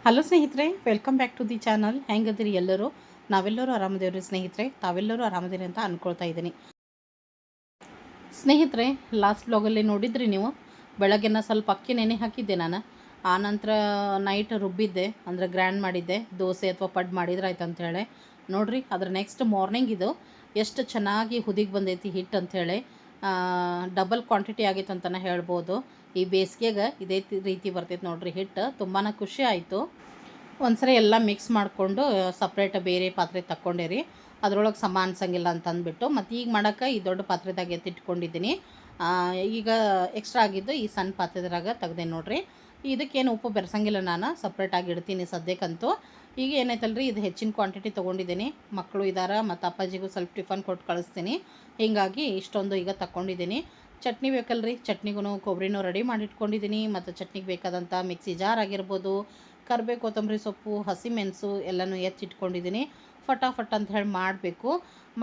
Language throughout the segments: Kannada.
ಹಲೋ ಸ್ನೇಹಿತರೆ, welcome back to the channel. ಹೆಂಗದಿರಿ ಎಲ್ಲರೂ? ನಾವೆಲ್ಲರೂ ಆರಾಮದೇವ್ರಿ ಸ್ನೇಹಿತರೆ. ತಾವೆಲ್ಲರೂ ಆರಾಮದಿರಿ ಅಂತ ಅಂದ್ಕೊಳ್ತಾ ಇದ್ದೀನಿ. ಸ್ನೇಹಿತರೆ, ಲಾಸ್ಟ್ ಬ್ಲಾಗಲ್ಲಿ ನೋಡಿದ್ರಿ ನೀವು, ಬೆಳಗ್ಗೆನ ಸ್ವಲ್ಪ ಅಕ್ಕಿ ನೆನೆ ಹಾಕಿದ್ದೆ ನಾನು. ಆನಂತರ ನೈಟ್ ರುಬ್ಬಿದ್ದೆ, ಅಂದರೆ ಗ್ರ್ಯಾಂಡ್ ಮಾಡಿದ್ದೆ. ದೋಸೆ ಅಥವಾ ಪಡ್ ಮಾಡಿದ್ರೆ ಆಯ್ತು ಅಂಥೇಳಿ ನೋಡಿರಿ. ಅದ್ರ ನೆಕ್ಸ್ಟ್ ಮಾರ್ನಿಂಗ್ ಇದು ಎಷ್ಟು ಚೆನ್ನಾಗಿ ಹುದಿಗೆ ಬಂದೈತಿ ಹಿಟ್ಟು ಅಂಥೇಳಿ. ಡಬಲ್ ಕ್ವಾಂಟಿಟಿ ಆಗಿತ್ತು ಅಂತಲೇ ಹೇಳ್ಬೋದು. ಈ ಬೇಸಿಗೆಗೆ ಇದೇ ರೀತಿ ಬರ್ತೈತೆ ನೋಡಿರಿ ಹಿಟ್ಟು. ತುಂಬಾ ಖುಷಿ ಆಯಿತು. ಒಂದ್ಸರಿ ಎಲ್ಲ ಮಿಕ್ಸ್ ಮಾಡಿಕೊಂಡು ಸಪ್ರೇಟ್ ಬೇರೆ ಪಾತ್ರೆ ತಕ್ಕೊಂಡೇರಿ. ಅದರೊಳಗೆ ಸಮ ಅನ್ಸಂಗಿಲ್ಲ ಅಂತ ಅಂದ್ಬಿಟ್ಟು ಮತ್ತು ಈಗ ಮಾಡೋಕ್ಕೆ ಈ ದೊಡ್ಡ ಪಾತ್ರೆದಾಗ ಎತ್ತಿಟ್ಕೊಂಡಿದ್ದೀನಿ. ಈಗ ಎಕ್ಸ್ಟ್ರಾ ಆಗಿದ್ದು ಈ ಸಣ್ಣ ಪಾತ್ರೆದ್ರಾಗ ತೆಗ್ದೆ ನೋಡಿರಿ. ಇದಕ್ಕೇನು ಉಪ್ಪು ಬೆರೆಸಂಗಿಲ್ಲ, ನಾನು ಸಪ್ರೇಟಾಗಿ ಇಡ್ತೀನಿ ಸದ್ಯಕ್ಕಂತೂ. ಈಗ ಏನೈತಲ್ರಿ, ಇದು ಹೆಚ್ಚಿನ ಕ್ವಾಂಟಿಟಿ ತೊಗೊಂಡಿದ್ದೀನಿ. ಮಕ್ಕಳು ಇದ್ದಾರೆ ಮತ್ತು ಅಪ್ಪಾಜಿಗೂ ಸ್ವಲ್ಪ ಟಿಫನ್ ಕೊಟ್ಟು ಕಳಿಸ್ತೀನಿ. ಹೀಗಾಗಿ ಇಷ್ಟೊಂದು ಈಗ ತಗೊಂಡಿದ್ದೀನಿ. ಚಟ್ನಿ ಬೇಕಲ್ರಿ, ಚಟ್ನಿಗೂ ಕೊಬ್ಬರಿನೂ ರೆಡಿ ಮಾಡಿಟ್ಕೊಂಡಿದ್ದೀನಿ. ಮತ್ತು ಚಟ್ನಿಗೆ ಬೇಕಾದಂಥ ಮಿಕ್ಸಿ ಜಾರ್ ಆಗಿರ್ಬೋದು, ಕರಿಬೇವು, ಕೊತ್ತಂಬರಿ ಸೊಪ್ಪು, ಹಸಿಮೆಣಸು ಎಲ್ಲನೂ ಎತ್ತಿಟ್ಕೊಂಡಿದ್ದೀನಿ. ಫಟಾಫಟ್ ಅಂತ ಹೇಳಿ ಮಾಡಬೇಕು.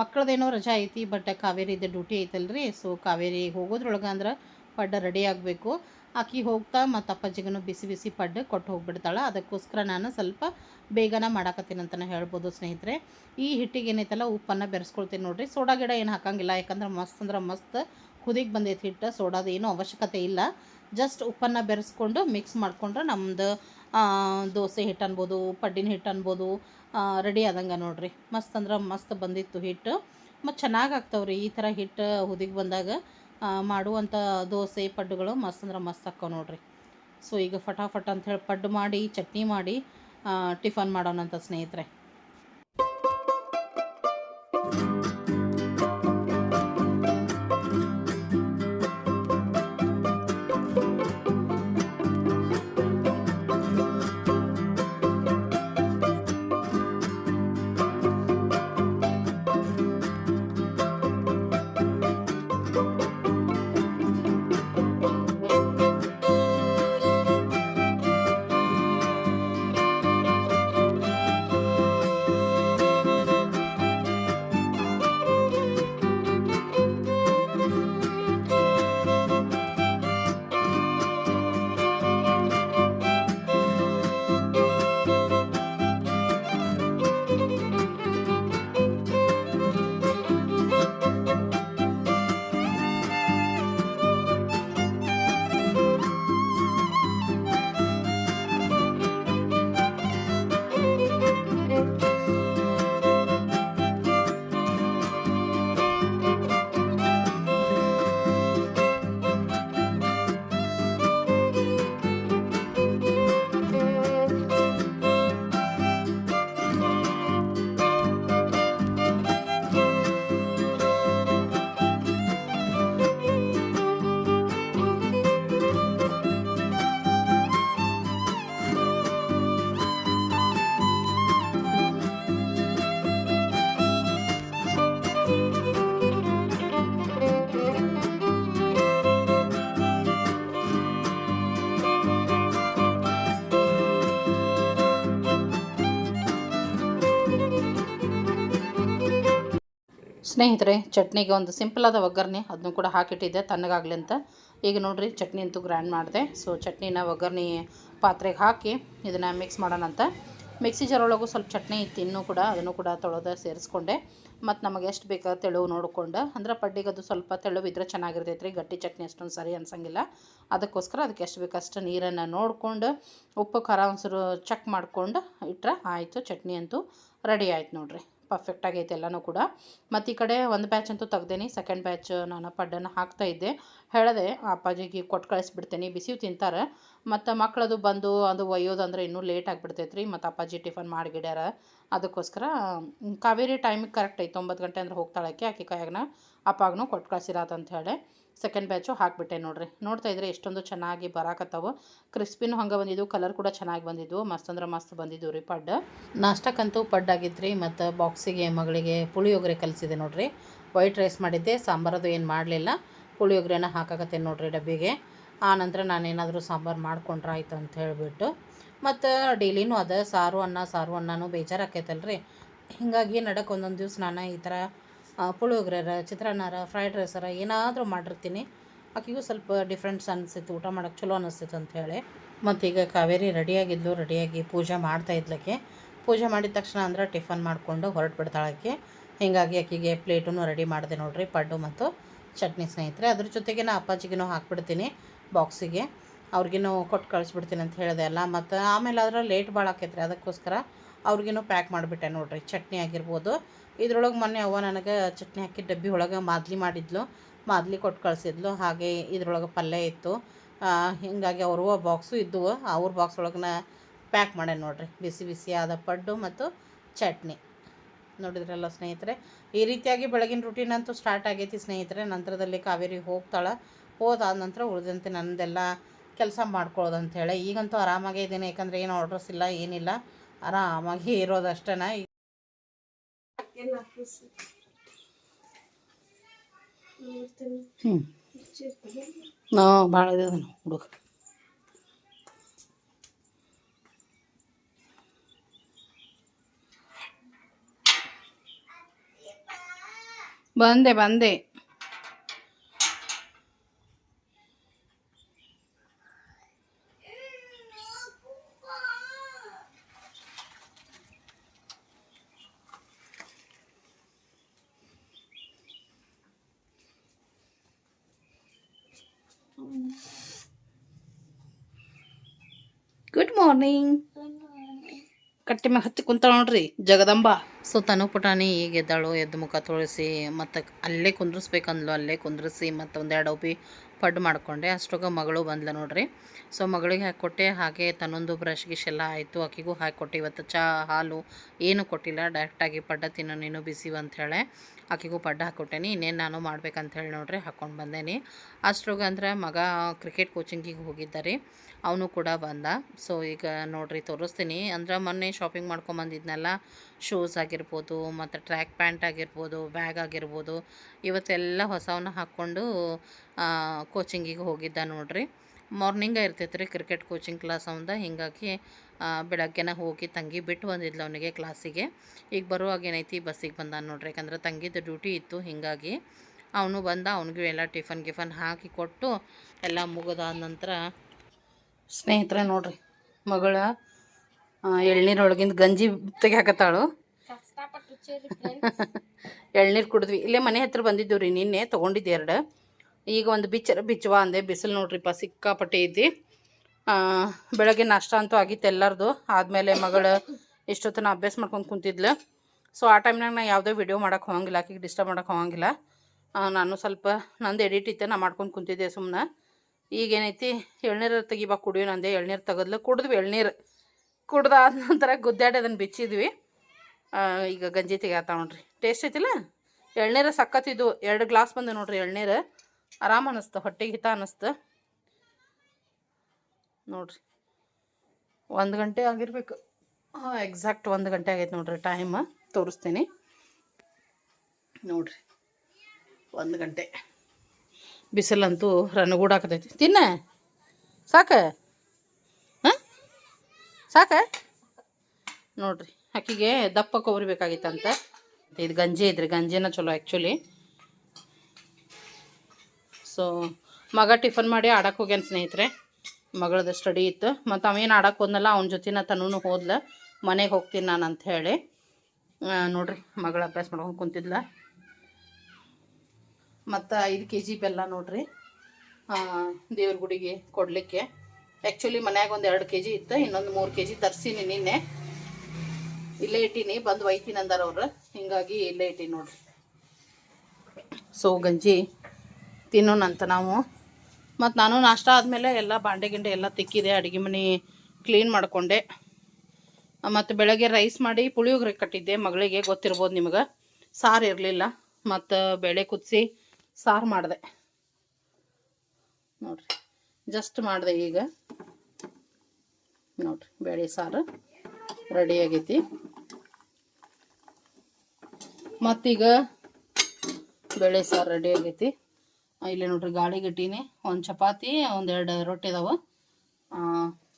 ಮಕ್ಕಳದೇನೋ ರಜಾ ಐತಿ, ಬಟ್ ಕಾವೇರಿದು ಡ್ಯೂಟಿ ಐತಲ್ರಿ. ಸೊ ಕಾವೇರಿ ಹೋಗೋದ್ರೊಳಗೆ ಅಂದ್ರೆ ಪಡ್ಡ ರೆಡಿ ಆಗಬೇಕು. ಆಕಿ ಹೋಗ್ತಾ ಮತ್ತು ಅಪ್ಪಾಜಿಗೂ ಬಿಸಿ ಬಿಸಿ ಪಡ್ಡು ಕೊಟ್ಟು ಹೋಗ್ಬಿಡ್ತಾಳೆ. ಅದಕ್ಕೋಸ್ಕರ ನಾನು ಸ್ವಲ್ಪ ಬೇಗನೆ ಮಾಡಾಕತ್ತೀನಿ ಅಂತಲೇ ಹೇಳ್ಬೋದು ಸ್ನೇಹಿತರೆ. ಈ ಹಿಟ್ಟಿಗೆ ಏನೈತಲ್ಲ, ಉಪ್ಪನ್ನು ಬೆರೆಸ್ಕೊಳ್ತೀನಿ ನೋಡಿರಿ. ಸೋಡಾ ಗಿಡ ಏನು ಹಾಕಂಗಿಲ್ಲ, ಯಾಕಂದ್ರೆ ಮಸ್ತ್ ಅಂದ್ರೆ ಮಸ್ತ್ ಕುದಿಗೆ ಬಂದೈತಿ ಹಿಟ್ಟು. ಸೋಡಾದ ಏನೂ ಅವಶ್ಯಕತೆ ಇಲ್ಲ. ಜಸ್ಟ್ ಉಪ್ಪನ್ನು ಬೆರೆಸ್ಕೊಂಡು ಮಿಕ್ಸ್ ಮಾಡಿಕೊಂಡ್ರೆ ನಮ್ಮದು ದೋಸೆ ಹಿಟ್ಟು ಅನ್ಬೋದು, ಪಡ್ಡಿನ ಹಿಟ್ಟು ಅನ್ಬೋದು, ರೆಡಿ ಆದಂಗೆ ನೋಡಿರಿ. ಮಸ್ತ್ ಅಂದ್ರೆ ಮಸ್ತ್ ಬಂದಿತ್ತು ಹಿಟ್ಟು. ಮತ್ತು ಚೆನ್ನಾಗಿ ಆಗ್ತಾವ್ರಿ ಈ ಥರ ಹಿಟ್ಟು ಹುದಿಗೆ ಬಂದಾಗ. ಮಾಡುವಂಥ ದೋಸೆ ಪಡ್ಡುಗಳು ಮಸ್ತ್ ಅಂದ್ರೆ ಮಸ್ತ್ ಹಾಕ್ಕವು ನೋಡಿರಿ. ಸೊ ಈಗ ಫಟಾಫಟ್ ಅಂಥೇಳಿ ಪಡ್ಡು ಮಾಡಿ ಚಟ್ನಿ ಮಾಡಿ ಟಿಫನ್ ಮಾಡೋಣಂತ ಸ್ನೇಹಿತರೆ. ಸ್ನೇಹಿತರೆ, ಚಟ್ನಿಗೆ ಒಂದು ಸಿಂಪಲಾದ ಒಗ್ಗರಣೆ ಅದನ್ನು ಕೂಡ ಹಾಕಿಟ್ಟಿದ್ದೆ ತಣ್ಣಗಾಗಲಿ ಅಂತ. ಈಗ ನೋಡಿರಿ, ಚಟ್ನಿ ಅಂತೂ ಗ್ರ್ಯಾಂಡ್ ಮಾಡಿದೆ. ಸೊ ಚಟ್ನಿನ ಒಗ್ಗರಣೆ ಪಾತ್ರೆಗೆ ಹಾಕಿ ಇದನ್ನು ಮಿಕ್ಸ್ ಮಾಡೋಣಂತ. ಮಿಕ್ಸಿ ಜಾರೊಳಗೂ ಸ್ವಲ್ಪ ಚಟ್ನಿ ಇತ್ತು ಇನ್ನೂ ಕೂಡ, ಅದನ್ನು ಕೂಡ ತೊಳೆದ ಸೇರಿಸ್ಕೊಂಡೆ. ಮತ್ತು ನಮಗೆ ಎಷ್ಟು ಬೇಕಾದ ತೆಳು ನೋಡಿಕೊಂಡು, ಅಂದ್ರೆ ಪಡ್ಡಿಗೆ ಅದು ಸ್ವಲ್ಪ ತೆಳುವಿದ್ರೆ ಚೆನ್ನಾಗಿರ್ತೈತೆ ರೀ. ಗಟ್ಟಿ ಚಟ್ನಿ ಅಷ್ಟೊಂದು ಸರಿ ಅನ್ಸಂಗಿಲ್ಲ. ಅದಕ್ಕೋಸ್ಕರ ಅದಕ್ಕೆ ಎಷ್ಟು ಬೇಕಷ್ಟು ನೀರನ್ನು ನೋಡಿಕೊಂಡು ಉಪ್ಪು ಖಾರ ಒಂಚೂರು ಚೆಕ್ ಮಾಡಿಕೊಂಡು ಇಟ್ಟರೆ ಆಯಿತು. ಚಟ್ನಿ ಅಂತೂ ರೆಡಿ ಆಯ್ತು ನೋಡಿರಿ. ಪರ್ಫೆಕ್ಟ್ ಆಗೈತೆ ಎಲ್ಲನೂ ಕೂಡ. ಮತ್ತು ಈ ಕಡೆ ಒಂದು ಬ್ಯಾಚ್ ಅಂತೂ ತೆಗ್ದೇನಿ. ಸೆಕೆಂಡ್ ಬ್ಯಾಚ್ ನಾನು ಪಡ್ಡನ್ನು ಹಾಕ್ತಾಯಿದ್ದೆ. ಹೇಳಿದೆ ಅಪ್ಪಾಜಿಗೆ ಕೊಟ್ಟು ಕಳಿಸ್ಬಿಡ್ತೇನೆ, ಬಿಸಿವು ತಿಂತಾರೆ. ಮತ್ತು ಮಕ್ಕಳದು ಬಂದು ಅದು ಒಯ್ಯೋದಂದ್ರೆ ಇನ್ನೂ ಲೇಟ್ ಆಗಿಬಿಡ್ತೈತೆ ರೀ. ಮತ್ತು ಅಪ್ಪಾಜಿ ಟಿಫನ್ ಮಾಡಿಗಿಡ್ಯಾರ. ಅದಕ್ಕೋಸ್ಕರ ಕಾವೇರಿ ಟೈಮಿಗೆ ಕರೆಕ್ಟ್ ಐತೆ, 9 ಗಂಟೆ ಅಂದ್ರೆ ಹೋಗ್ತಾಳೆ ಆಕಿ ಕೈಯಾಗನ. ಅಪ್ಪಾಗೂ ಕೊಟ್ಟು ಕಳಿಸಿರಾತಂತ ಹೇಳಿ ಸೆಕೆಂಡ್ ಬ್ಯಾಚು ಹಾಕಿಬಿಟ್ಟೆ ನೋಡಿರಿ. ನೋಡ್ತಾ ಇದ್ರೆ ಎಷ್ಟೊಂದು ಚೆನ್ನಾಗಿ ಬರಾಕತ್ತವು. ಕ್ರಿಸ್ಪಿನೂ ಹಂಗೆ ಬಂದಿದ್ದು, ಕಲರ್ ಕೂಡ ಚೆನ್ನಾಗಿ ಬಂದಿದ್ವು. ಮಸ್ತ್ ಅಂದ್ರೆ ಮಸ್ತ್ ಬಂದಿದ್ದು ರೀ ಪಡ್ಡು. ನಾಷ್ಟಕ್ಕಂತೂ ಪಡ್ಡಾಗಿದ್ರಿ. ಮತ್ತು ಬಾಕ್ಸಿಗೆ ಮಗಳಿಗೆ ಪುಳಿಯೋಗರೆ ಕಲಿಸಿದೆ ನೋಡಿರಿ. ವೈಟ್ ರೈಸ್ ಮಾಡಿದ್ದೆ, ಸಾಂಬಾರದು ಏನು ಮಾಡಲಿಲ್ಲ. ಪುಳಿಯೋಗರೆನ ಹಾಕಾಕತ್ತೇನೆ ನೋಡಿರಿ ಡಬ್ಬಿಗೆ. ಆನಂತರ ನಾನೇನಾದರೂ ಸಾಂಬಾರು ಮಾಡ್ಕೊಂಡ್ರೆ ಆಯ್ತು ಅಂತ ಹೇಳಿಬಿಟ್ಟು. ಮತ್ತು ಡೈಲಿನೂ ಅದ ಸಾರು ಅನ್ನನೂ ಬೇಜಾರಾಕೈತಲ್ರಿ. ಹೀಗಾಗಿ ನಡಕ್ಕೆ ಒಂದೊಂದು ದಿವ್ಸ ನಾನು ಈ ಥರ ಪುಳಿಯೋಗರೆರ, ಚಿತ್ರಾನ್ನರ, ಫ್ರೈಡ್ ರೈಸರ ಏನಾದರೂ ಮಾಡಿರ್ತೀನಿ. ಆಕೆಗೂ ಸ್ವಲ್ಪ ಡಿಫ್ರೆಂಟ್ಸ್ ಅನಿಸಿತ್ತು, ಊಟ ಮಾಡೋಕ್ಕೆ ಚಲೋ ಅನಿಸ್ತಿತ್ತು ಅಂಥೇಳಿ. ಮತ್ತೀಗ ಕಾವೇರಿ ರೆಡಿಯಾಗಿ ಪೂಜೆ ಮಾಡ್ತಾ ಇದ್ಲಕ್ಕೆ. ಪೂಜೆ ಮಾಡಿದ ತಕ್ಷಣ ಅಂದ್ರೆ ಟಿಫನ್ ಮಾಡಿಕೊಂಡು ಹೊರಟು ಬಿಡ್ತಾಳಕ್ಕೆ. ಹೀಗಾಗಿ ಆಕೆಗೆ ಪ್ಲೇಟೂ ರೆಡಿ ಮಾಡಿದೆ ನೋಡಿರಿ, ಪಡ್ಡು ಮತ್ತು ಚಟ್ನಿ ಸ್ನೇಹಿತರೆ. ಅದ್ರ ಜೊತೆಗೆ ನಾ ಅಪ್ಪಾಜಿಗೂ ಹಾಕ್ಬಿಡ್ತೀನಿ ಬಾಕ್ಸಿಗೆ, ಅವ್ರಿಗೂ ಕೊಟ್ಟು ಕಳಿಸ್ಬಿಡ್ತೀನಿ ಅಂತ ಹೇಳಿದೆ ಅಲ್ಲ. ಮತ್ತು ಆಮೇಲೆ ಆದ್ರೆ ಲೇಟ್ ಭಾಳ ಆಕೈತ್ರಿ, ಅದಕ್ಕೋಸ್ಕರ ಅವ್ರಿಗೂ ಪ್ಯಾಕ್ ಮಾಡಿಬಿಟ್ಟೆ ನೋಡಿರಿ. ಚಟ್ನಿ ಆಗಿರ್ಬೋದು, ಇದ್ರೊಳಗೆ ಮೊನ್ನೆ ಅವ್ವ ನನಗೆ ಚಟ್ನಿ ಹಾಕಿ ಡಬ್ಬಿ ಒಳಗೆ ಮಾದಲಿ ಮಾಡಿದ್ಲು, ಮಾದಲಿ ಕೊಟ್ಟು ಕಳಿಸಿದ್ಲು. ಹಾಗೆ ಇದ್ರೊಳಗೆ ಪಲ್ಯ ಇತ್ತು. ಹೀಗಾಗಿ ಅವ್ರವ್ವ ಬಾಕ್ಸು ಇದ್ದವು, ಅವ್ರ ಬಾಕ್ಸ್ ಒಳಗನ ಪ್ಯಾಕ್ ಮಾಡ್ಯಾನ ನೋಡಿರಿ ಬಿಸಿ ಬಿಸಿಯಾದ ಪಡ್ಡು ಮತ್ತು ಚಟ್ನಿ. ನೋಡಿದ್ರಲ್ಲ ಸ್ನೇಹಿತರೆ, ಈ ರೀತಿಯಾಗಿ ಬೆಳಗಿನ ರೂಟೀನ್ ಅಂತೂ ಸ್ಟಾರ್ಟ್ ಆಗೈತಿ ಸ್ನೇಹಿತರೆ. ನಂತರದಲ್ಲಿ ಕಾವೇರಿ ಹೋಗ್ತಾಳೆ, ಹೋದಾದ ನಂತರ ಉಳಿದಂತೆ ನನ್ನದೆಲ್ಲ ಕೆಲಸ ಮಾಡ್ಕೊಳ್ಳೋದಂಥೇಳಿ. ಈಗಂತೂ ಆರಾಮಾಗೇ ಇದ್ದೀನಿ, ಯಾಕಂದರೆ ಏನು ಆರ್ಡ್ರಸ್ ಇಲ್ಲ, ಏನಿಲ್ಲ, ಆರಾಮಾಗಿ ಇರೋದಷ್ಟೇ. ಭಾಳ ಇದೆ ಹುಡುಗ. ಬಂದೆ ಗುಡ್ ಮಾರ್ನಿಂಗ್. ಕಟ್ಟಿ ಮ್ಯಾಗ ಹತ್ತಿ ಕುಂತಾಳ ನೋಡ್ರಿ ಜಗದಂಬ. ಸೊ ತನು ಪುಟಾಣಿ ಈಗ ಎದ್ದಾಳು, ಎದ್ದು ಮುಖ ತೊಳಿಸಿ ಮತ್ತು ಅಲ್ಲೇ ಕುಂದ್ರಿಸ್ಬೇಕಂದ್ಲು, ಅಲ್ಲೇ ಕುಂದ್ರಿಸಿ ಮತ್ತು ಒಂದೆರಡು ಡಬ್ಬಿ ಪಡ್ಡು ಮಾಡಿಕೊಂಡೆ. ಅಷ್ಟೊಗೆ ಮಗಳು ಬಂದ್ಲು ನೋಡ್ರಿ. ಸೊ ಮಗಳಿಗೆ ಹಾಕಿಕೊಟ್ಟೆ. ಹಾಗೆ ತನ್ನೊಂದು ಬ್ರಷ್ ಗಿಶ್ ಎಲ್ಲ ಆಯಿತು, ಆಕಿಗೂ ಹಾಕಿಕೊಟ್ಟೆ. ಇವತ್ತು ಹಾಲು ಏನು ಕೊಟ್ಟಿಲ್ಲ, ಡೈರೆಕ್ಟಾಗಿ ಪಡ್ಡ ತಿನ್ನೋ ನೀನು ಬಿಸಿವು ಅಂಥೇಳಿ ಆಕಿಗೂ ಪಡ್ಡ ಹಾಕ್ಕೊಟ್ಟೇನಿ. ಇನ್ನೇನು ನಾನು ಮಾಡ್ಬೇಕಂತೇಳಿ ನೋಡ್ರಿ ಹಾಕ್ಕೊಂಡು ಬಂದೇನಿ. ಅಷ್ಟ್ರೊಗೆ ಅಂದ್ರೆ ಮಗ ಕ್ರಿಕೆಟ್ ಕೋಚಿಂಗಿಗೆ ಹೋಗಿದ್ದಾರೆ, ಅವನು ಕೂಡ ಬಂದ. ಸೊ ಈಗ ನೋಡ್ರಿ ತೋರಿಸ್ತೀನಿ. ಅಂದ್ರೆ ಮೊನ್ನೆ ಶಾಪಿಂಗ್ ಮಾಡ್ಕೊಂಬಂದಿದ್ನಲ್ಲ, ಶೂಸ್ ಆಗಿರ್ಬೋದು ಮತ್ತು ಟ್ರ್ಯಾಕ್ ಪ್ಯಾಂಟ್ ಆಗಿರ್ಬೋದು, ಬ್ಯಾಗ್ ಆಗಿರ್ಬೋದು, ಇವತ್ತೆಲ್ಲ ಹೊಸವನ್ನ ಹಾಕ್ಕೊಂಡು ಕೋಚಿಂಗಿಗೆ ಹೋಗಿದ್ದ ನೋಡ್ರಿ. ಮಾರ್ನಿಂಗೇ ಇರ್ತೈತೆ ರೀ ಕ್ರಿಕೆಟ್ ಕೋಚಿಂಗ್ ಕ್ಲಾಸ್ ಅವಂದ. ಹೀಗಾಗಿ ಬೆಳಗ್ಗೆನ ಹೋಗಿ ತಂಗಿ ಬಿಟ್ಟು ಬಂದಿದ್ಲು ಅವನಿಗೆ ಕ್ಲಾಸಿಗೆ. ಈಗ ಬರುವಾಗ ಏನೈತಿ ಬಸ್ಸಿಗೆ ಬಂದ ನೋಡ್ರಿ, ಯಾಕಂದ್ರೆ ತಂಗಿದ್ದು ಡ್ಯೂಟಿ ಇತ್ತು. ಹೀಗಾಗಿ ಅವನು ಬಂದ, ಅವನಿಗೂ ಎಲ್ಲ ಟಿಫನ್ ಹಾಕಿ ಕೊಟ್ಟು ಎಲ್ಲ ಮುಗಿದಾದ ನಂತರ ಸ್ನೇಹಿತರೆ ನೋಡ್ರಿ, ಮಗಳ ಎಳ್ನೀರೊಳಗಿಂದ ಗಂಜಿ ತೆಗಿಯಾಕತ್ತಾಳು. ಎಳ್ನೀರು ಕುಡಿದ್ವಿ, ಇಲ್ಲೇ ಮನೆ ಹತ್ರ ಬಂದಿದ್ದೀವಿ ರೀ, ನಿನ್ನೆ ತೊಗೊಂಡಿದ್ದೆ 2. ಈಗ ಒಂದು ಬಿಚ್ಚುವ ಅಂದೆ. ಬಿಸಿಲು ನೋಡ್ರಿಪ್ಪ ಸಿಕ್ಕಾಪಟ್ಟೆ ಐತಿ. ಬೆಳಗ್ಗೆ ನಾಷ್ಟ ಅಂತೂ ಆಗಿತ್ತು ಎಲ್ಲರದು. ಆದಮೇಲೆ ಮಗಳು ಇಷ್ಟೊತ್ತನ ಅಭ್ಯಾಸ ಮಾಡ್ಕೊಂಡು ಕುಂತಿದ್ಲು. ಸೊ ಆ ಟೈಮ್ನಾಗ ನಾನು ಯಾವುದೋ ವಿಡಿಯೋ ಮಾಡೋಕ್ಕೆ ಹೋಗಂಗಿಲ್ಲ, ಆಕೆಗೆ ಡಿಸ್ಟರ್ಬ್ ಮಾಡೋಕ್ಕೆ ಹೋಗಂಗಿಲ್ಲ. ನಾನು ಸ್ವಲ್ಪ ನಂದು ಎಡಿಟ್ ಇತ್ತು, ನಾ ಮಾಡ್ಕೊಂಡು ಕುಂತಿದ್ದೆ ಸುಮ್ಮನೆ. ಈಗೇನೈತಿ, ಎಳ್ನೀರು ತೆಗಿಬಾ ಕುಡಿಯೋ ನಂದೆ. ಎಳ್ನೀರು ತೆಗೆದ್ಲು, ಕುಡಿದ್ವಿ. ಎಳ್ನೀರು ಕುಡ್ದಾದ ನಂತರ ಗುದ್ದಾಡಿ ಅದನ್ನು ಬಿಚ್ಚಿದ್ವಿ. ಈಗ ಗಂಜಿ ತೆಗಿಯಾತ ನೋಡ್ರಿ. ಟೇಸ್ಟ್ ಐತಿಲ್ಲ ಎಳ್ನೀರು, ಸಕ್ಕತ್ತಿದ್ದು. 2 ಗ್ಲಾಸ್ ಬಂದು ನೋಡ್ರಿ ಎಳ್ನೀರು. ಆರಾಮ ಅನ್ನಿಸ್ತು, ಹೊಟ್ಟೆಗೆ ಹಿತ ಅನ್ನಿಸ್ತು ನೋಡ್ರಿ. 1 ಗಂಟೆ ಆಗಿರ್ಬೇಕು, ಎಕ್ಸಾಕ್ಟ್ 1 ಗಂಟೆ ಆಗೈತೆ ನೋಡ್ರಿ. ಟೈಮ್ ತೋರಿಸ್ತೀನಿ ನೋಡ್ರಿ, 1 ಗಂಟೆ. ಬಿಸಿಲಂತೂ ರನ್ನಗೂಡಾಕತೈತಿ. ತಿನ್ನ ಸಾಕ ಸಾಕ ನೋಡ್ರಿ. ಆಕಿಗೆ ದಪ್ಪ ಕೊಬ್ಬರಿ ಬೇಕಾಗಿತ್ತಂತ. ಇದು ಗಂಜಿ ಐತ್ರಿ, ಗಂಜಿನ ಚಲೋ ಆ್ಯಕ್ಚುಲಿ. ಸೊ ಮಗ ಟಿಫನ್ ಮಾಡಿ ಆಡಕ್ಕೆ ಹೋಗ್ಯಾನ ಸ್ನೇಹಿತರೆ. ಮಗಳದ್ದು ಸ್ಟಡಿ ಇತ್ತು, ಮತ್ತು ಅವೇನು ಆಡಕ್ಕೆ ಹೋದ್ನಲ್ಲ, ಅವನ ಜೊತೆನ ತನೂ ಹೋದ್ಲ. ಮನೆಗೆ ಹೋಗ್ತೀನಿ ನಾನು ಅಂತ ಹೇಳಿ ನೋಡ್ರಿ. ಮಗಳ ಅಭ್ಯಾಸ ಮಾಡ್ಕೊಂಡು ಕುಂತಿದ್ಲ. ಮತ್ತು 5 kg ಬೆಲ್ಲ ನೋಡ್ರಿ, ದೇವ್ರ ಗುಡಿಗೆ ಕೊಡಲಿಕ್ಕೆ. ಆ್ಯಕ್ಚುಲಿ ಮನ್ಯಾಗ ಒಂದು 2 kg ಇತ್ತು, ಇನ್ನೊಂದು 3 kg ತರಿಸೀನಿ ನಿನ್ನೆ. ಇಲ್ಲೇ ಇಟ್ಟೀನಿ, ಬಂದು ಒಯ್ತೀನಿ ಅಂದಾರ ಅವ್ರು, ಹೀಗಾಗಿ ಇಲ್ಲೇ ಇಟ್ಟೀನಿ ನೋಡ್ರಿ. ಸೊ ಗಂಜಿ ತಿನ್ನೋಣಂತ ನಾವು. ಮತ್ತು ನಾನು ನಾಷ್ಟ ಆದಮೇಲೆ ಎಲ್ಲ ಬಾಂಡೆ ಗಿಂಡೆ ಎಲ್ಲ ತಿಕ್ಕಿದೆ, ಅಡುಗೆ ಮನೆ ಕ್ಲೀನ್ ಮಾಡಿಕೊಂಡೆ. ಮತ್ತು ಬೆಳಗ್ಗೆ ರೈಸ್ ಮಾಡಿ ಪುಳಿಯೋಗರೆ ಕಟ್ಟಿದ್ದೆ ಮಗಳಿಗೆ, ಗೊತ್ತಿರ್ಬೋದು ನಿಮಗೆ. ಸಾರು ಇರಲಿಲ್ಲ, ಮತ್ತು ಬೇಳೆ ಕುದಿಸಿ ಸಾರು ಮಾಡಿದೆ ನೋಡ್ರಿ. ಜಸ್ಟ್ ಮಾಡಿದೆ ಈಗ ನೋಡ್ರಿ. ಬೇಳೆ ಸಾರು ರೆಡಿ ಆಗೈತಿ. ಮತ್ತೀಗ ಬೇಳೆ ಸಾರು ರೆಡಿ ಆಗೈತಿ. ಇಲ್ಲಿ ನೋಡ್ರಿ ಗಾಳಿಗೆ ಇಟ್ಟೀನಿ. 1 ಚಪಾತಿ, 1-2 ರೊಟ್ಟಿ ಇದಾವೆ.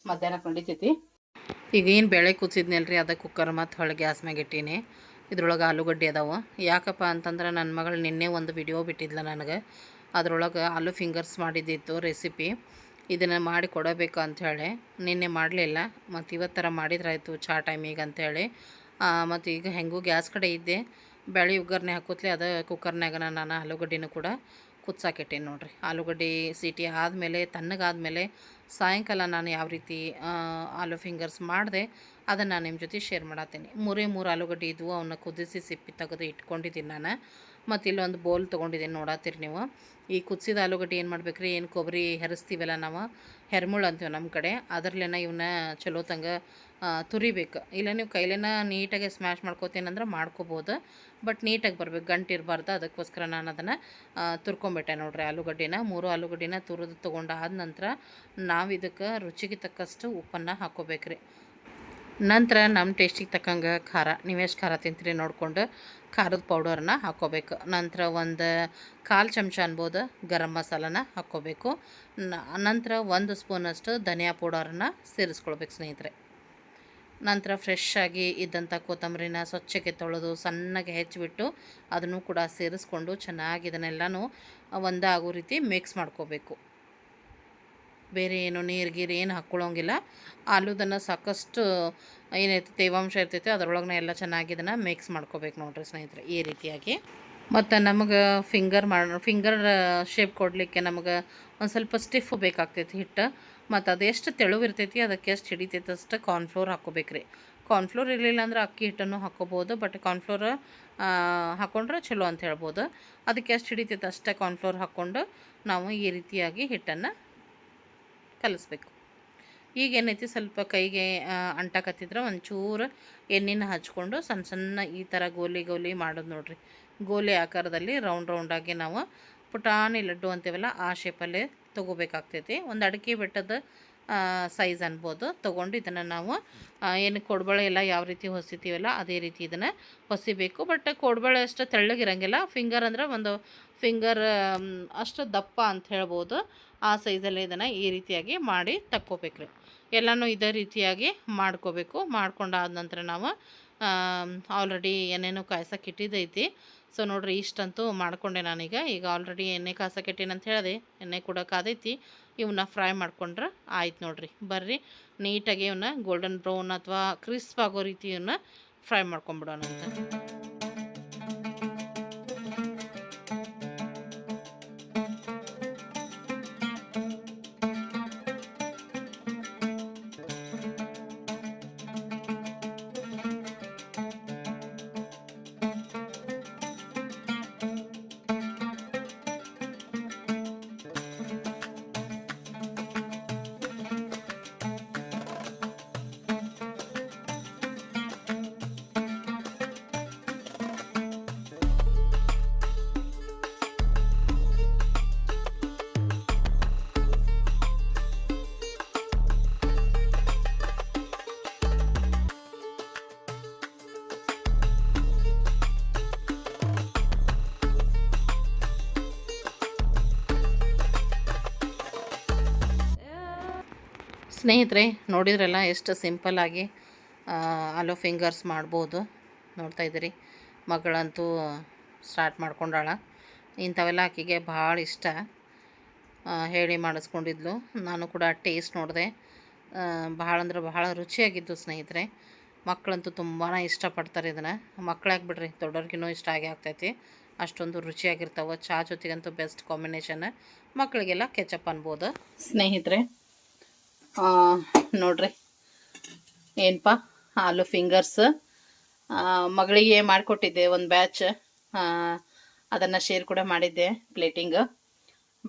ಮಧ್ಯಾಹ್ನಕ್ಕೆ ನಡಿತೈತಿ. ಈಗ ಏನು ಬೇಳೆ ಕುದಿಸಿದ್ನಲ್ರಿ, ಅದಕ್ಕೆ ಕುಕ್ಕರ್ ಮತ್ತು ಹೊಳೆ ಗ್ಯಾಸ್ ಮ್ಯಾಗ ಇಟ್ಟೀನಿ. ಇದ್ರೊಳಗೆ ಆಲೂಗಡ್ಡೆ ಅದಾವೆ. ಯಾಕಪ್ಪ ಅಂತಂದ್ರೆ ನನ್ನ ಮಗಳು ನಿನ್ನೆ ಒಂದು ವಿಡಿಯೋ ಬಿಟ್ಟಿದ್ಲ ನನಗೆ, ಅದ್ರೊಳಗೆ ಆಲೂ ಫಿಂಗರ್ಸ್ ಮಾಡಿದ್ದಿತ್ತು ರೆಸಿಪಿ. ಇದನ್ನು ಮಾಡಿ ಕೊಡಬೇಕು ಅಂಥೇಳಿ ನಿನ್ನೆ ಮಾಡಲಿಲ್ಲ, ಮತ್ತು ಇವತ್ತರ ಮಾಡಿದ್ರಾಯ್ತು ಚಹಾ ಟೈಮಿಗೆ ಅಂಥೇಳಿ. ಮತ್ತು ಈಗ ಹೆಂಗೂ ಗ್ಯಾಸ್ ಕಡೆ ಇದ್ದೆ, ಬ್ಯಾಳೆ ಒಗ್ಗರಣೆ ಹಾಕೋತ್ಲೆ ಅದು ಕುಕ್ಕರ್ನಾಗ ನಾನು ಆಲೂಗಡ್ಡೆನೂ ಕೂಡ ಕುದ್ಸಾಕಿಟ್ಟೇನಿ ನೋಡಿರಿ. ಆಲೂಗಡ್ಡೆ ಸೀಟಿ ಆದಮೇಲೆ ತಣ್ಣಗಾದ್ಮೇಲೆ ಸಾಯಂಕಾಲ ನಾನು ಯಾವ ರೀತಿ ಆಲೂ ಫಿಂಗರ್ಸ್ ಮಾಡಿದೆ ಅದನ್ನು ನಾನು ನಿಮ್ಮ ಜೊತೆ ಶೇರ್ ಮಾಡತ್ತೀನಿ. ಮೂರು ಆಲೂಗಡ್ಡೆ ಇದ್ವು, ಅವನ್ನ ಕುದಿಸಿ ಸಿಪ್ಪಿ ತೆಗೆದು ಇಟ್ಕೊಂಡಿದ್ದೀನಿ ನಾನು. ಮತ್ತು ಇಲ್ಲೊಂದು ಬೌಲ್ ತೊಗೊಂಡಿದ್ದೀನಿ ನೋಡತ್ತೀರಿ ನೀವು. ಈ ಕುದಿಸಿದ ಆಲೂಗಡ್ಡೆ ಏನು ಮಾಡ್ಬೇಕ್ರಿ, ಏನು ಕೊಬ್ಬರಿ ಹೆರಿಸ್ತೀವಲ್ಲ ನಾವು, ಹೆರ್ಮುಳು ಅಂತೀವಿ ನಮ್ಮ ಕಡೆ, ಅದರಲ್ಲೇನ ಇವನ್ನ ಚಲೋ ತಂಗ ತುರಿಬೇಕು. ಇಲ್ಲ ನೀವು ಕೈಲೇನ ನೀಟಾಗಿ ಸ್ಮ್ಯಾಶ್ ಮಾಡ್ಕೋತೇನಂದ್ರೆ ಮಾಡ್ಕೋಬೋದು, ಬಟ್ ನೀಟಾಗಿ ಬರ್ಬೇಕು, ಗಂಟು ಇರಬಾರ್ದು. ಅದಕ್ಕೋಸ್ಕರ ನಾನು ಅದನ್ನು ತುರ್ಕೊಂಬಿಟ್ಟೆ ನೋಡಿರಿ. ಆಲೂಗಡ್ಡೆನ 3 ಆಲೂಗಡ್ಡೆನ ತುರಿದು ತೊಗೊಂಡಾದ ನಂತರ ನಾವು ಇದಕ್ಕೆ ರುಚಿಗೆ ತಕ್ಕಷ್ಟು ಉಪ್ಪನ್ನು ಹಾಕ್ಕೋಬೇಕ್ರಿ. ನಂತರ ನಮ್ಮ ಟೇಸ್ಟಿಗೆ ತಕ್ಕಂಗೆ ಖಾರ, ನೀವು ಎಷ್ಟು ಖಾರ ತಿಂತೀರಿ ನೋಡಿಕೊಂಡು ಖಾರದ ಪೌಡರನ್ನ ಹಾಕ್ಕೋಬೇಕು. ನಂತರ ಒಂದು 1/4 ಚಮಚ ಅನ್ಬೋದು ಗರಂ ಮಸಾಲನ ಹಾಕ್ಕೋಬೇಕು. ನಂತರ 1 ಸ್ಪೂನಷ್ಟು ಧನಿಯಾ ಪೌಡರನ್ನು ಸೇರಿಸ್ಕೊಳ್ಬೇಕು ಸ್ನೇಹಿತರೆ. ನಂತರ ಫ್ರೆಶ್ ಆಗಿ ಇದ್ದಂಥ ಕೊತ್ತಂಬರಿನ ಸ್ವಚ್ಛಕ್ಕೆ ತೊಳೆದು ಸಣ್ಣಗೆ ಹೆಚ್ಚಿಬಿಟ್ಟು ಅದನ್ನು ಕೂಡ ಸೇರಿಸ್ಕೊಂಡು ಚೆನ್ನಾಗಿ ಇದನ್ನೆಲ್ಲನೂ ಒಂದಾಗೋ ರೀತಿ ಮಿಕ್ಸ್ ಮಾಡ್ಕೋಬೇಕು. ಬೇರೆ ಏನು ನೀರು ಗೀರು ಏನು ಹಾಕ್ಕೊಳ್ಳೋಂಗಿಲ್ಲ. ಆಲೂದನ್ನು ಸಾಕಷ್ಟು ಏನೈತೆ ತೇವಾಂಶ ಇರ್ತೈತೆ ಅದರೊಳಗೆ ಎಲ್ಲ ಚೆನ್ನಾಗಿ ಇದನ್ನು ಮಿಕ್ಸ್ ಮಾಡ್ಕೋಬೇಕು ನೋಡಿರಿ ಸ್ನೇಹಿತರೆ, ಈ ರೀತಿಯಾಗಿ. ಮತ್ತು ನಮಗೆ ಫಿಂಗರ್ ಶೇಪ್ ಕೊಡಲಿಕ್ಕೆ ನಮಗೆ ಒಂದು ಸ್ವಲ್ಪ ಸ್ಟಿಫ್ ಬೇಕಾಗ್ತೈತಿ ಹಿಟ್ಟು. ಮತ್ತು ಅದೆಷ್ಟು ತೆಳುವಿರ್ತೈತಿ ಅದಕ್ಕೆ ಎಷ್ಟು ಹಿಡಿತೈತೆ ಅಷ್ಟು ಕಾರ್ನ್ಫ್ಲೋರ್ ಹಾಕ್ಕೋಬೇಕ್ರಿ. ಕಾರ್ನ್ಫ್ಲೋರ್ ಇರಲಿಲ್ಲ ಅಂದ್ರೆ ಅಕ್ಕಿ ಹಿಟ್ಟನ್ನು ಹಾಕ್ಕೋಬೋದು, ಬಟ್ ಕಾರ್ನ್ಫ್ಲೋರ್ ಹಾಕ್ಕೊಂಡ್ರೆ ಚಲೋ ಅಂತ ಹೇಳ್ಬೋದು. ಅದಕ್ಕೆ ಎಷ್ಟು ಹಿಡಿತೈತೆ ಅಷ್ಟೇ ಕಾರ್ನ್ಫ್ಲೋರ್ ಹಾಕ್ಕೊಂಡು ನಾವು ಈ ರೀತಿಯಾಗಿ ಹಿಟ್ಟನ್ನು ಕಲಿಸ್ಬೇಕು. ಈಗ ಏನೈತಿ ಸ್ವಲ್ಪ ಕೈಗೆ ಅಂಟಕತ್ತಿದ್ರೆ ಒಂಚೂರು ಎಣ್ಣೆನ ಹಚ್ಕೊಂಡು ಸಣ್ಣ ಸಣ್ಣ ಈ ಥರ ಗೋಲಿ ಮಾಡೋದು ನೋಡಿರಿ. ಗೋಲಿ ಆಕಾರದಲ್ಲಿ ರೌಂಡಾಗಿ ನಾವು ಪುಟಾಣಿ ಲಡ್ಡು ಅಂತೀವಲ್ಲ ಆ ಶೇಪಲ್ಲೇ ತೊಗೋಬೇಕಾಗ್ತೈತಿ. ಒಂದು ಅಡಿಕೆ ಬೆಟ್ಟದ ಸೈಜ್ ಅನ್ಬೋದು ತೊಗೊಂಡು ಇದನ್ನು ನಾವು ಏನು ಕೋಡ್ಬಳೆ ಎಲ್ಲ ಯಾವ ರೀತಿ ಹೊಸಿತೀವಲ್ಲ ಅದೇ ರೀತಿ ಇದನ್ನು ಹೊಸಿಬೇಕು. ಬಟ್ ಕೋಡ್ಬಳೆ ಅಷ್ಟು ತೆಳ್ಳಗಿರಂಗಿಲ್ಲ, ಫಿಂಗರ್ ಅಂದ್ರೆ ಒಂದು ಫಿಂಗರ್ ಅಷ್ಟು ದಪ್ಪ ಅಂತ ಹೇಳ್ಬೋದು. ಆ ಸೈಜಲ್ಲೇ ಇದನ್ನು ಈ ರೀತಿಯಾಗಿ ಮಾಡಿ ತಕ್ಕೋಬೇಕ್ರಿ. ಎಲ್ಲನೂ ಇದೇ ರೀತಿಯಾಗಿ ಮಾಡ್ಕೋಬೇಕು. ಮಾಡ್ಕೊಂಡಾದ ನಂತರ ನಾವು ಆಲ್ರೆಡಿ ಎಣ್ಣೆನೂ ಕಾಯ್ಸಕ್ಕೆ ಇಟ್ಟಿದ್ದೈತಿ. ಸೊ ನೋಡಿರಿ, ಇಷ್ಟಂತೂ ಮಾಡಿಕೊಂಡೆ ನಾನೀಗ. ಈಗ ಆಲ್ರೆಡಿ ಎಣ್ಣೆ ಕಾಯ್ಸಕ್ಕೆ ಇಟ್ಟೇನೆ ಅಂತ ಹೇಳಿದೆ, ಎಣ್ಣೆ ಕೂಡ ಕಾದೈತಿ. ಇವನ್ನ ಫ್ರೈ ಮಾಡ್ಕೊಂಡ್ರೆ ಆಯ್ತು ನೋಡಿರಿ. ಬರ್ರಿ ನೀಟಾಗಿ ಇವನ್ನ ಗೋಲ್ಡನ್ ಬ್ರೌನ್ ಅಥವಾ ಕ್ರಿಸ್ಪ್ ಆಗೋ ರೀತಿ ಇವನ್ನ ಫ್ರೈ ಮಾಡ್ಕೊಂಬಿಡೋಣ ಅಂತ. ಸ್ನೇಹಿತರೆ ನೋಡಿದ್ರಲ್ಲ ಎಷ್ಟು ಸಿಂಪಲ್ಲಾಗಿ ಆಲೂ ಫಿಂಗರ್ಸ್ ಮಾಡ್ಬೋದು. ನೋಡ್ತಾ ಇದ್ದೀರಿ, ಮಗಳಂತೂ ಸ್ಟಾರ್ಟ್ ಮಾಡ್ಕೊಂಡಾಳ. ಇಂಥವೆಲ್ಲ ಆಕೆಗೆ ಭಾಳ ಇಷ್ಟ, ಹೇಳಿ ಮಾಡಿಸ್ಕೊಂಡಿದ್ಲು. ನಾನು ಕೂಡ ಟೇಸ್ಟ್ ನೋಡಿದೆ, ಭಾಳ ಅಂದ್ರೆ ಭಾಳ ರುಚಿಯಾಗಿದ್ದು ಸ್ನೇಹಿತರೆ. ಮಕ್ಕಳಂತೂ ತುಂಬಾ ಇಷ್ಟಪಡ್ತಾರೆ ಇದನ್ನು. ಮಕ್ಕಳಾಗಿ ಬಿಡ್ರಿ, ದೊಡ್ಡವ್ರಿಗಿನ್ನೂ ಇಷ್ಟ ಆಗ್ತೈತಿ. ಅಷ್ಟೊಂದು ರುಚಿಯಾಗಿರ್ತಾವೆ. ಚಹಾ ಜೊತೆಗಂತೂ ಬೆಸ್ಟ್ ಕಾಂಬಿನೇಷನ್. ಮಕ್ಕಳಿಗೆಲ್ಲ ಕೆಚಪ್ ಅನ್ಬೋದು ಸ್ನೇಹಿತರೆ. ನೋಡ್ರಿ ಏನಪ್ಪ ಆಲೂ ಫಿಂಗರ್ಸ್ ಮಗಳಿಗೆ ಮಾಡಿಕೊಟ್ಟಿದ್ದೆ ಒಂದು ಬ್ಯಾಚ್. ಅದನ್ನು ಶೇರ್ ಕೂಡ ಮಾಡಿದ್ದೆ ಪ್ಲೇಟಿಂಗ್,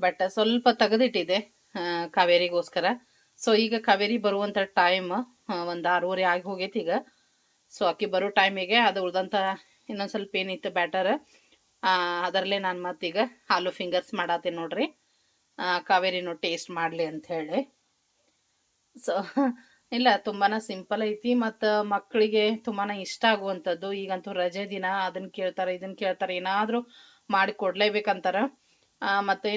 ಬಟ್ ಸ್ವಲ್ಪ ತೆಗೆದಿಟ್ಟಿದ್ದೆ ಕಾವೇರಿಗೋಸ್ಕರ. ಸೊ ಈಗ ಕಾವೇರಿ ಬರುವಂಥ ಟೈಮ್ ಒಂದು 6:30 ಆಗಿ ಹೋಗೈತಿ ಈಗ. ಸೊ ಆಕೆ ಬರೋ ಟೈಮಿಗೆ ಅದು ಉಳ್ದಂಥ ಇನ್ನೊಂದು ಸ್ವಲ್ಪ ಏನಿತ್ತು ಬ್ಯಾಟರ್, ಅದರಲ್ಲೇ ನಾನು ಮತ್ತೀಗ ಆಲೂ ಫಿಂಗರ್ಸ್ ಮಾಡತ್ತೀನಿ ನೋಡ್ರಿ. ಕಾವೇರಿನೂ ಟೇಸ್ಟ್ ಮಾಡಲಿ ಅಂಥೇಳಿ. ಸೊ ಇಲ್ಲ, ತುಂಬಾ ಸಿಂಪಲ್ ಐತಿ ಮತ್ತು ಮಕ್ಕಳಿಗೆ ತುಂಬಾ ಇಷ್ಟ ಆಗುವಂಥದ್ದು. ಈಗಂತೂ ರಜೆ ದಿನ ಅದನ್ನು ಕೇಳ್ತಾರೆ ಇದನ್ನು ಕೇಳ್ತಾರೆ, ಏನಾದರೂ ಮಾಡಿ ಕೊಡಲೇಬೇಕಂತಾರೆ. ಮತ್ತು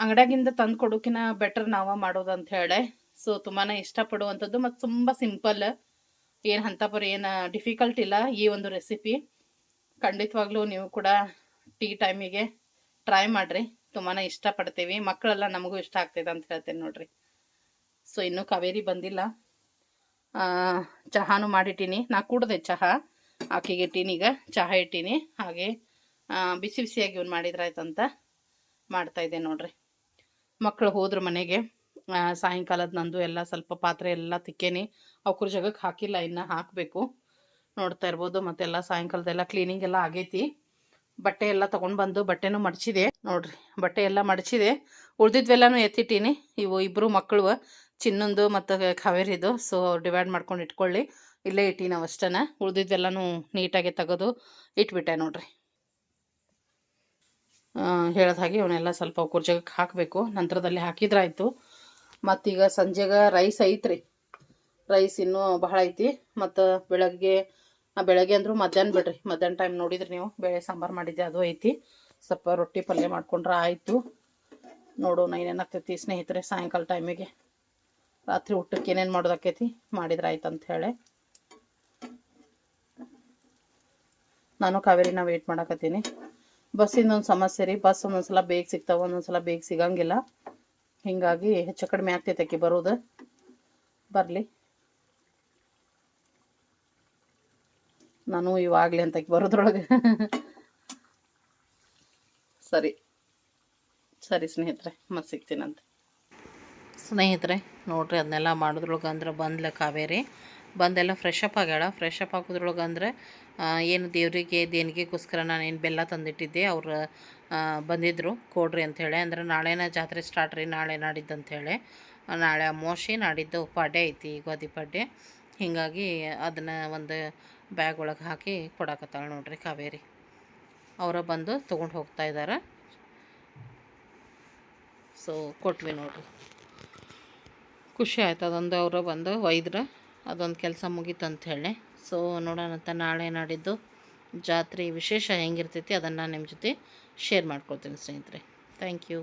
ಅಂಗಡಿಯಾಗಿಂದ ತಂದು ಕೊಡೋಕಿನ ಬೆಟರ್ ನಾವು ಮಾಡೋದು ಅಂತ ಹೇಳಿ. ಸೊ ತುಂಬಾ ಇಷ್ಟಪಡುವಂಥದ್ದು ಮತ್ತು ತುಂಬ ಸಿಂಪಲ್, ಏನು ಅಂಥಪರಿ ಏನು ಡಿಫಿಕಲ್ಟ್ ಇಲ್ಲ ಈ ಒಂದು ರೆಸಿಪಿ. ಖಂಡಿತವಾಗ್ಲೂ ನೀವು ಕೂಡ ಟೀ ಟೈಮಿಗೆ ಟ್ರೈ ಮಾಡಿರಿ, ತುಂಬಾ ಇಷ್ಟಪಡ್ತೀವಿ. ಮಕ್ಕಳೆಲ್ಲ ನಮಗೂ ಇಷ್ಟ ಆಗ್ತೈತೆ ಅಂತ ಹೇಳ್ತೇನೆ ನೋಡ್ರಿ. ಸೊ ಇನ್ನೂ ಕಾವೇರಿ ಬಂದಿಲ್ಲ. ಚಹಾನು ಮಾಡಿಟ್ಟೀನಿ. ನಾ ಕುಡ್ದೆ ಚಹಾ, ಆಕೆಗೆ ಇಟ್ಟೀನಿ. ಈಗ ಚಹಾ ಇಟ್ಟೀನಿ. ಹಾಗೆ ಬಿಸಿ ಬಿಸಿಯಾಗಿ ಇವ್ನು ಮಾಡಿದ್ರಾಯ್ತಂತ ಮಾಡ್ತಾಯಿದ್ದೆ ನೋಡ್ರಿ. ಮಕ್ಕಳು ಹೋದ್ರು ಮನೆಗೆ. ಸಾಯಂಕಾಲದ ನಂದು ಎಲ್ಲ ಸ್ವಲ್ಪ ಪಾತ್ರೆ ಎಲ್ಲ ತಿಕ್ಕೇನಿ. ಅವ್ರ ಜಗಕ್ಕೆ ಹಾಕಿಲ್ಲ, ಇನ್ನು ಹಾಕಬೇಕು. ನೋಡ್ತಾ ಇರ್ಬೋದು. ಮತ್ತೆಲ್ಲ ಸಾಯಂಕಾಲದೆಲ್ಲ ಕ್ಲೀನಿಂಗ್ ಎಲ್ಲ ಆಗೈತಿ. ಬಟ್ಟೆ ಎಲ್ಲ ತೊಗೊಂಡು ಬಂದು ಬಟ್ಟೆನೂ ಮಡಚಿದೆ ನೋಡ್ರಿ. ಬಟ್ಟೆ ಎಲ್ಲ ಮಡಚಿದೆ. ಉಳ್ದಿದ್ವೆಲ್ಲನೂ ಎತ್ತಿಟ್ಟೀನಿ. ಇವು ಇಬ್ಬರು ಮಕ್ಕಳು, ಚಿನ್ನೊಂದು ಮತ್ತು ಕಾವೇರಿದು. ಸೊ ಡಿವೈಡ್ ಮಾಡ್ಕೊಂಡು ಇಟ್ಕೊಳ್ಳಿ. ಇಲ್ಲೇ ಇಟ್ಟೀನಿ ನಾವು ಅಷ್ಟೇ. ಉಳ್ದಿದ್ವೆಲ್ಲನೂ ನೀಟಾಗಿ ತೆಗೆದು ಇಟ್ಬಿಟ್ಟೆ ನೋಡ್ರಿ. ಹೇಳಿದ ಹಾಗೆ ಇವನ್ನೆಲ್ಲ ಸ್ವಲ್ಪ ಅವ್ರ ಜಗಕ್ಕೆ ಹಾಕಬೇಕು. ನಂತರದಲ್ಲಿ ಹಾಕಿದ್ರಾಯ್ತು. ಮತ್ತೀಗ ಸಂಜೆಗೆ ರೈಸ್ ಐತ್ರಿ. ರೈಸ್ ಇನ್ನೂ ಬಹಳ ಐತಿ. ಮತ್ತು ಬೆಳಗ್ಗೆ ಅಂದರೂ ಮಧ್ಯಾಹ್ನ ಬಿಡ್ರಿ. ಮಧ್ಯಾಹ್ನ ಟೈಮ್ ನೋಡಿದ್ರಿ ನೀವು, ಬೇಳೆ ಸಾಂಬಾರು ಮಾಡಿದ್ದೆ, ಅದು ಐತಿ. ಸ್ವಲ್ಪ ರೊಟ್ಟಿ ಪಲ್ಯ ಮಾಡ್ಕೊಂಡ್ರೆ ಆಯಿತು. ನೋಡೋಣ ಏನೇನಾಗ್ತೈತಿ ಸ್ನೇಹಿತರೆ. ಸಾಯಂಕಾಲ ಟೈಮಿಗೆ ರಾತ್ರಿ ಊಟಕ್ಕೆ ಏನೇನು ಮಾಡೋದಾಕೈತಿ ಮಾಡಿದ್ರೆ ಆಯ್ತು ಅಂತ ಹೇಳಿ ನಾನು ಕಾವೇರಿನ ವೇಟ್ ಮಾಡಕತ್ತೀನಿ. ಬಸ್ಸಿಂದ ಒಂದು ಸಮಸ್ಯೆ ರೀ. ಬಸ್ ಒಂದೊಂದ್ಸಲ ಬೇಗ ಸಿಗ್ತಾವೆ, ಒಂದೊಂದ್ಸಲ ಬೇಗ ಸಿಗಂಗಿಲ್ಲ. ಹೀಗಾಗಿ ಹೆಚ್ಚು ಕಡಿಮೆ ಆಗ್ತೈತೆ ಆಕಿ ಬರೋದು. ಬರಲಿ, ನಾನು ಇವಾಗಲೇ ಅಂತ ಬರೋದ್ರೊಳಗೆ ಸರಿ ಸ್ನೇಹಿತರೆ, ಮತ್ತೆ ಸಿಗ್ತೀನಂತೆ. ಸ್ನೇಹಿತರೆ ನೋಡ್ರಿ, ಅದನ್ನೆಲ್ಲ ಮಾಡೋದ್ರೊಳಗೆ ಅಂದ್ರೆ ಬಂದ್ಲ ಕಾವೇರಿ. ಬಂದೆಲ್ಲ ಫ್ರೆಶ್ ಅಪ್ ಆಗ್ಯಾಳ. ಫ್ರೆಶ್ ಅಪ್ ಹಾಕೋದ್ರೊಳಗೆ ಅಂದರೆ ಏನು ದೇವರಿಗೆ ದೇಣಿಗೆಗೋಸ್ಕರ ನಾನೇನು ಬೆಲ್ಲ ತಂದಿಟ್ಟಿದ್ದೆ. ಅವ್ರು ಬಂದಿದ್ದರು ಕೊಡ್ರಿ ಅಂಥೇಳಿ. ಅಂದ್ರೆ ನಾಳೆನ ಜಾತ್ರೆ ಸ್ಟಾರ್ಟ್ ರೀ, ನಾಳೆ ನಾಡಿದ್ದು ಅಂಥೇಳಿ. ನಾಳೆ ಅಮಾವಾಸ್ಯೆ, ನಾಡಿದ್ದು ಪಾಡ್ಯ ಐತಿ, ಯುಗಾದಿ ಪಾಡ್ಯ. ಹೀಗಾಗಿ ಅದನ್ನು ಒಂದು ಬ್ಯಾಗ್ ಒಳಗೆ ಹಾಕಿ ಕೊಡಕತ್ತಾಳೆ ನೋಡ್ರಿ ಕಾವೇರಿ. ಅವರ ಬಂದು ತೊಗೊಂಡು ಹೋಗ್ತಾ ಇದ್ದಾರೆ. ಸೊ ಕೊಟ್ವಿ ನೋಡ್ರಿ. ಖುಷಿ ಆಯ್ತು. ಅದೊಂದು ಅವರು ಬಂದು ಒಯ್ದ್ರೆ ಅದೊಂದು ಕೆಲಸ ಮುಗೀತು ಅಂಥೇಳಿ. ಸೊ ನೋಡೋಣಂತ ನಾಳೆ ನಾಡಿದ್ದು ಜಾತ್ರೆ ವಿಶೇಷ ಹೆಂಗಿರ್ತೈತಿ ಅದನ್ನು ನಿಮ್ಮ ಜೊತೆ ಶೇರ್ ಮಾಡ್ಕೊಳ್ತೀನಿ ಸ್ನೇಹಿತರೆ. Thank you.